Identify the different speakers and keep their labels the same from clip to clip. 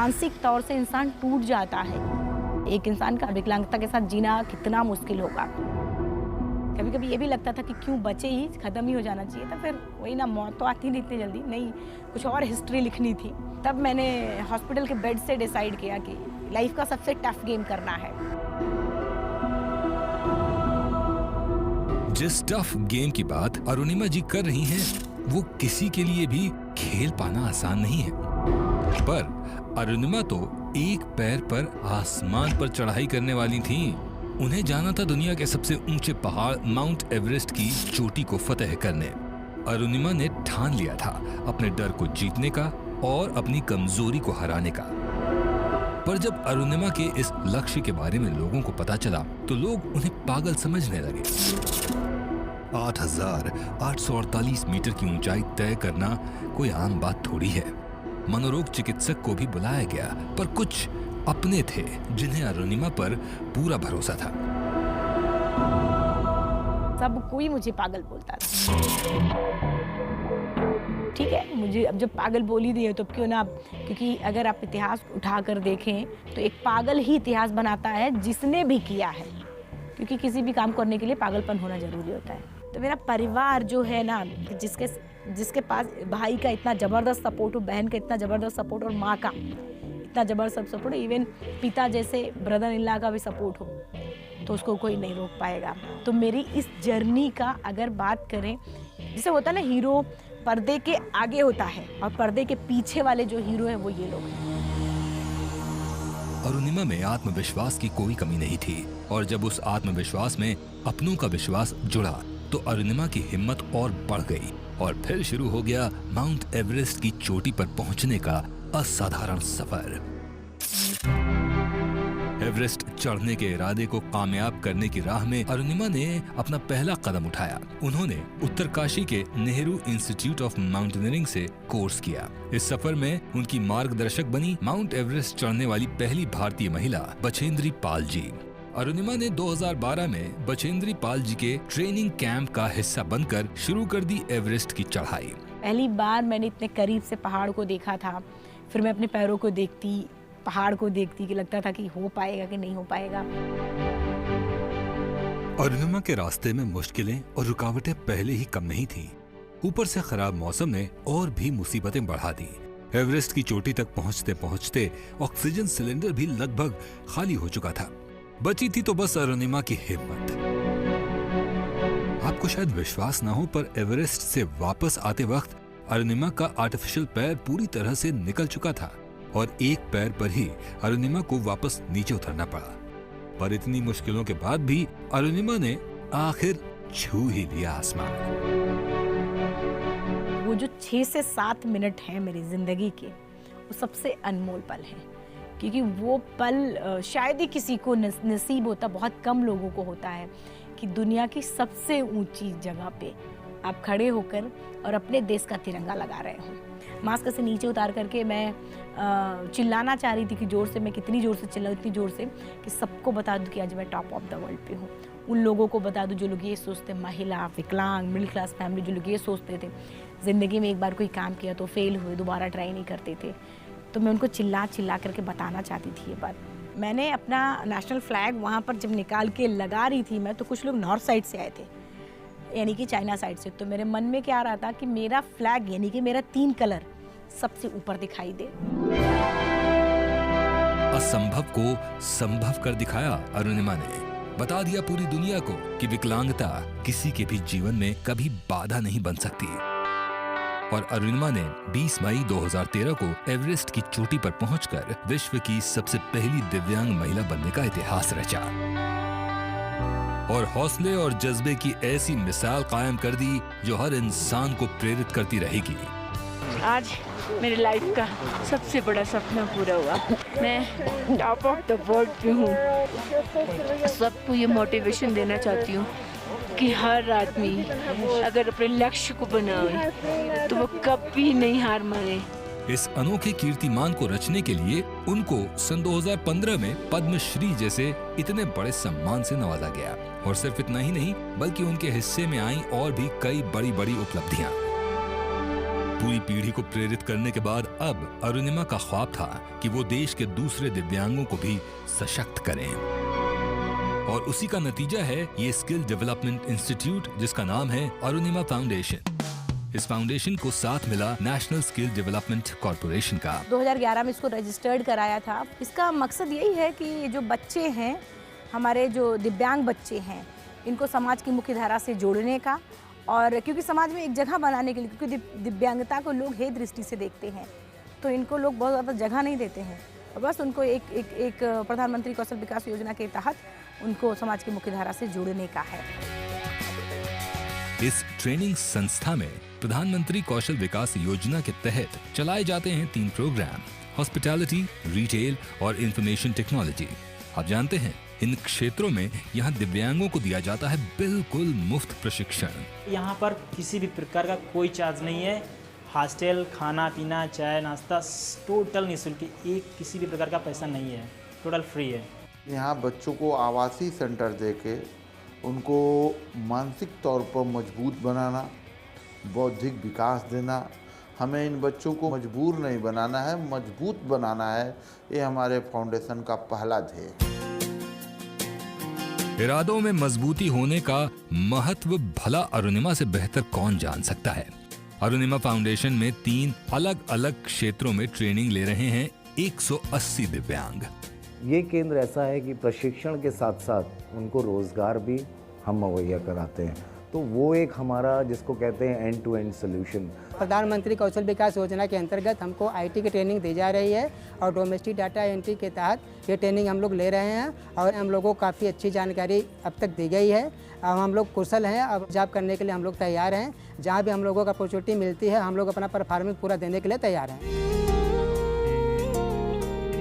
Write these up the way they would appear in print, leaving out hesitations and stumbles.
Speaker 1: मानसिक तौर से इंसान टूट जाता है। एक इंसान का विकलांगता के साथ जीना कितना मुश्किल होगा। कभी कभी ये भी लगता था कि क्यों बचे ही, खत्म ही हो जाना चाहिए था। फिर वही ना, मौत तो आती नहीं इतनी जल्दी, नहीं कुछ और हिस्ट्री लिखनी थी। तब मैंने हॉस्पिटल के बेड से डिसाइड किया कि लाइफ का सबसे टफ गेम करना है।
Speaker 2: जिस टफ गेम की बात अरुणिमा जी कर रही हैं, वो किसी के लिए भी खेल पाना आसान नहीं है। पर अरुणिमा तो एक पैर पर आसमान पर चढ़ाई करने वाली थीं। उन्हें जाना था दुनिया के सबसे ऊंचे पहाड़ माउंट एवरेस्ट की चोटी को फतेह करने। अरुणिमा ने ठान लिया था अपने डर को जीतने का और अपनी कमजोरी को हराने का। पर जब अरुणिमा के इस लक्ष्य के बारे में लोगों को पता चला तो लोग उन्हें पागल समझने लगे। 8,848 मीटर की ऊंचाई तय करना कोई आम बात थोड़ी है। मनोरोग चिकित्सक को भी बुलाया गया, पर कुछ अपने थे जिन्हें अरुणिमा पर पूरा भरोसा था।
Speaker 1: सब कोई मुझे पागल बोलता था। ठीक है, मुझे अब जब पागल बोल ही दिए तो क्यों ना, क्योंकि अगर आप इतिहास उठाकर देखें तो एक पागल ही इतिहास बनाता है जिसने भी किया है, क्योंकि किसी भी काम करने के लिए पागलपन होना जरूरी होता है। तो मेरा परिवार जो है ना, जिसके पास भाई का इतना ज़बरदस्त सपोर्ट हो, बहन का इतना ज़बरदस्त सपोर्ट और माँ का इतना ज़बरदस्त सपोर्ट, इवन पिता जैसे ब्रदर इन लॉ का भी सपोर्ट हो, तो उसको कोई नहीं रोक पाएगा। तो मेरी इस जर्नी का अगर बात करें, जैसे होता है ना, हीरो पर्दे के आगे होता है और पर्दे के पीछे वाले जो हीरो हैं वो ये लोग हैं।
Speaker 2: अरुणिमा में आत्मविश्वास की कोई कमी नहीं थी, और जब उस आत्मविश्वास में अपनों का विश्वास जुड़ा तो अरुणिमा की हिम्मत और बढ़ गई और फिर शुरू हो गया माउंट एवरेस्ट की चोटी पर पहुंचने का असाधारण सफर। एवरेस्ट चढ़ने के इरादे को कामयाब करने की राह में अरुणिमा ने अपना पहला कदम उठाया। उन्होंने उत्तरकाशी के नेहरू इंस्टीट्यूट ऑफ माउंटेनियरिंग से कोर्स किया। इस सफर में उनकी मार्गदर्शक बनी माउंट एवरेस्ट चढ़ने वाली पहली भारतीय महिला बछेंद्री पाल जी। अरुणिमा ने 2012 में बछेंद्री पाल जी के ट्रेनिंग कैंप का हिस्सा बनकर शुरू कर दी एवरेस्ट की चढ़ाई।
Speaker 1: पहली बार मैंने इतने करीब से पहाड़ को देखा था। फिर मैं अपने पैरों को देखती, पहाड़ को देखती, कि लगता था कि हो पाएगा कि नहीं हो पाएगा।
Speaker 2: अरुणिमा के रास्ते में मुश्किलें और रुकावटें पहले ही कम नहीं थीं। ऊपर से खराब मौसम ने और भी मुसीबतें बढ़ा दी। एवरेस्ट की चोटी तक पहुंचते पहुंचते ऑक्सीजन सिलेंडर भी लगभग खाली हो चुका था। बची थी तो बस अरुणिमा की हिम्मत। आपको शायद विश्वास ना हो, पर एवरेस्ट से वापस आते वक्त अरुणिमा का आर्टिफिशियल पैर पूरी तरह से निकल चुका था और एक पैर पर ही अरुणिमा को वापस नीचे उतरना पड़ा। पर इतनी मुश्किलों के बाद भी अरुणिमा ने आखिर छू ही लिया आसमान।
Speaker 1: वो जो 6 से 7 मिनट हैं मेरी जिंदगी के, वो सबसे अनमोल पल हैं, क्योंकि वो पल शायद ही किसी को नसीब होता, बहुत कम लोगों को होता है कि दुनिया की सबसे ऊंची जगह पे आप खड़े होकर और अपने देश का तिरंगा लगा रहे हो। मास्क से नीचे उतार करके मैं चिल्लाना चाह रही थी कि जोर से, मैं कितनी जोर से चिल्लाऊं, इतनी जोर से कि सबको बता दूं कि आज मैं टॉप ऑफ द वर्ल्ड पे हूँ। उन लोगों को बता दूं जो लोग ये सोचते, महिला, विकलांग, मिडिल क्लास फैमिली, जो लोग ये सोचते थे ज़िंदगी में एक बार कोई काम किया तो फेल हुए, दोबारा ट्राई नहीं करते थे, तो मैं उनको चिल्ला चिल्ला करके बताना चाहती थी ये बात। मैंने अपना नेशनल फ्लैग वहाँ पर जब निकाल के लगा रही थी मैं, तो कुछ लोग नॉर्थ साइड से आए थे, यानी कि चाइना साइड से। तो मेरे मन में क्या आ रहा था कि मेरा फ्लैग, यानी कि मेरा 3 कलर सबसे ऊपर दिखाई दे।
Speaker 2: असंभव को संभव कर दिखाया अरुणिमा ने। बता दिया पूरी दुनिया को कि विकलांगता किसी के भी जीवन में कभी बाधा नहीं बन सकती। और अरुणिमा ने 20 मई 2013 को एवरेस्ट की चोटी पर पहुंचकर विश्व की सबसे पहली दिव्यांग महिला बनने का इतिहास रचा और हौसले और जज्बे की ऐसी मिसाल कायम कर दी जो हर इंसान को प्रेरित करती रहेगी।
Speaker 3: आज मेरी लाइफ का सबसे बड़ा सपना पूरा हुआ। मैं टॉप ऑफ द वर्ल्ड पे हूँ। सबको ये मोटिवेशन देना चाहती हूँ कि हर आदमी अगर अपने लक्ष्य को बनाए तो वो कभी नहीं हार माने।
Speaker 2: इस अनोखे कीर्तिमान को रचने के लिए उनको सन 2015 में पद्मश्री जैसे इतने बड़े सम्मान से नवाजा गया। और सिर्फ इतना ही नहीं, बल्कि उनके हिस्से में आई और भी कई बड़ी बड़ी उपलब्धियां। पूरी पीढ़ी को प्रेरित करने के बाद अब अरुणिमा का ख्वाब था कि वो देश के दूसरे दिव्यांगों को भी सशक्त करें, और उसी का नतीजा है ये स्किल डेवलपमेंट इंस्टीट्यूट, जिसका नाम है अरुणिमा फाउंडेशन। इस फाउंडेशन को साथ मिला नेशनल स्किल डेवलपमेंट कॉर्पोरेशन का।
Speaker 1: 2011 में इसको रजिस्टर्ड कराया था। इसका मकसद यही है कि जो बच्चे हैं, हमारे जो दिव्यांग बच्चे हैं, इनको समाज की मुख्य धारा से जोड़ने का, और क्योंकि समाज में एक जगह बनाने के लिए, क्योंकि दिव्यांगता को लोग हे दृष्टि से देखते हैं, तो इनको लोग बहुत ज़्यादा जगह नहीं देते हैं, और बस उनको एक प्रधानमंत्री कौशल विकास योजना के तहत उनको समाज की मुख्य धारा से जोड़ने का है।
Speaker 2: इस ट्रेनिंग संस्था में प्रधानमंत्री कौशल विकास योजना के तहत चलाए जाते हैं 3 प्रोग्राम: हॉस्पिटैलिटी, रिटेल और इंफॉर्मेशन टेक्नोलॉजी। आप जानते हैं इन क्षेत्रों में यहाँ दिव्यांगों को दिया जाता है बिल्कुल मुफ्त प्रशिक्षण।
Speaker 4: यहाँ पर किसी भी प्रकार का कोई चार्ज नहीं है। हॉस्टल, खाना पीना, चाय नाश्ता टोटल निःशुल्क, एक किसी भी प्रकार का पैसा नहीं है, टोटल फ्री है।
Speaker 5: यहाँ बच्चों को आवासीय सेंटर देके उनको मानसिक तौर पर मजबूत बनाना, बौद्धिक विकास देना। हमें इन बच्चों को मजबूर नहीं बनाना है, मजबूत बनाना है। ये हमारे फाउंडेशन का पहला ध्येय है।
Speaker 2: इरादों में मजबूती होने का महत्व भला अरुणिमा से बेहतर कौन जान सकता है। अरुणिमा फाउंडेशन में 3 अलग अलग क्षेत्रों में ट्रेनिंग ले रहे हैं 180 दिव्यांग।
Speaker 6: ये केंद्र ऐसा है कि प्रशिक्षण के साथ साथ उनको रोजगार भी हम मुहैया कराते हैं, तो वो एक हमारा जिसको कहते हैं एंड टू एंड सोल्यूशन।
Speaker 7: प्रधानमंत्री कौशल विकास योजना के अंतर्गत हमको आईटी की ट्रेनिंग दी जा रही है, और डोमेस्टिक डाटा एंट्री के तहत ये ट्रेनिंग हम लोग ले रहे हैं, और हम लोगों को काफ़ी अच्छी जानकारी अब तक दी गई है। अब हम लोग कुशल हैं, अब जॉब करने के लिए हम लोग तैयार हैं। जहाँ भी हम लोगों को अपॉर्चुनिटी मिलती है, हम लोग अपना परफॉर्मेंस पूरा देने के लिए तैयार हैं।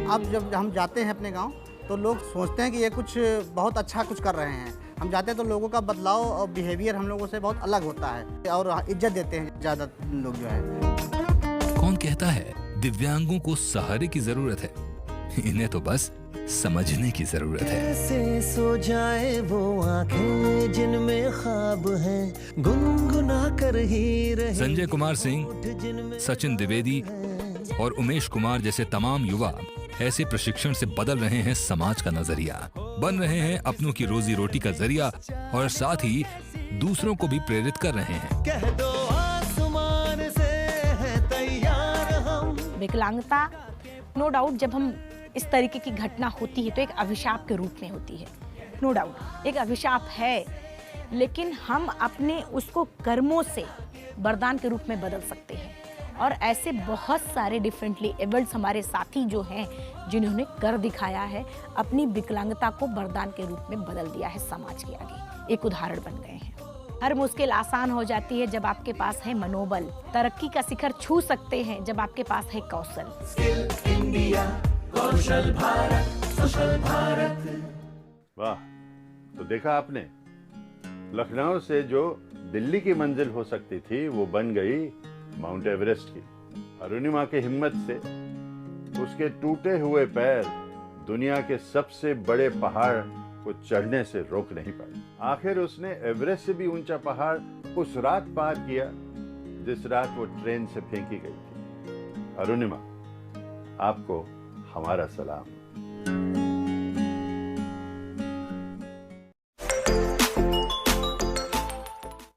Speaker 8: अब जब हम जाते हैं अपने गांव, तो लोग सोचते हैं कि ये कुछ बहुत अच्छा कुछ कर रहे हैं। हम जाते हैं तो लोगों का बदलाव और बिहेवियर हम लोगों से बहुत अलग होता है, और इज्जत देते हैं ज़्यादा लोग जो है।
Speaker 2: कौन कहता है दिव्यांगों को सहारे की जरूरत है? इन्हें तो बस समझने की जरूरत है।
Speaker 9: कैसे सो जाए वो आंखें जिनमें ख्वाब हैं, गुनगुना कर ही रहे।
Speaker 2: संजय कुमार सिंह, सचिन द्विवेदी और उमेश कुमार जैसे तमाम युवा ऐसे प्रशिक्षण से बदल रहे हैं समाज का नजरिया, बन रहे हैं अपनों की रोजी रोटी का जरिया, और साथ ही दूसरों को भी प्रेरित कर रहे हैं।
Speaker 9: कह दो आसमान से है तैयार हम।
Speaker 1: विकलांगता नो डाउट जब हम इस तरीके की घटना होती है तो एक अभिशाप के रूप में होती है, नो डाउट एक अभिशाप है, लेकिन हम अपने उसको कर्मों से वरदान के रूप में बदल सकते हैं। और ऐसे बहुत सारे डिफरेंटली एबल्ड हमारे साथी जो हैं, जिन्होंने कर दिखाया है, अपनी विकलांगता को वरदान के रूप में बदल दिया है समाज के आगे, एक उदाहरण बन गए हैं। हर मुश्किल आसान हो जाती है जब आपके पास है मनोबल। तरक्की का शिखर छू सकते हैं जब आपके पास है कौशल।
Speaker 9: स्किल इंडिया, कौशल भारत, सोशल भारत।
Speaker 10: वाह, तो देखा आपने, लखनऊ से जो दिल्ली की मंजिल हो सकती थी वो बन गई माउंट एवरेस्ट की। अरुणिमा की हिम्मत से उसके टूटे हुए पैर दुनिया के सबसे बड़े पहाड़ को चढ़ने से रोक नहीं पाए। आखिर उसने एवरेस्ट से भी ऊंचा पहाड़ उस रात पार किया जिस रात वो ट्रेन से फेंकी गई थी। अरुणिमा, आपको हमारा सलाम।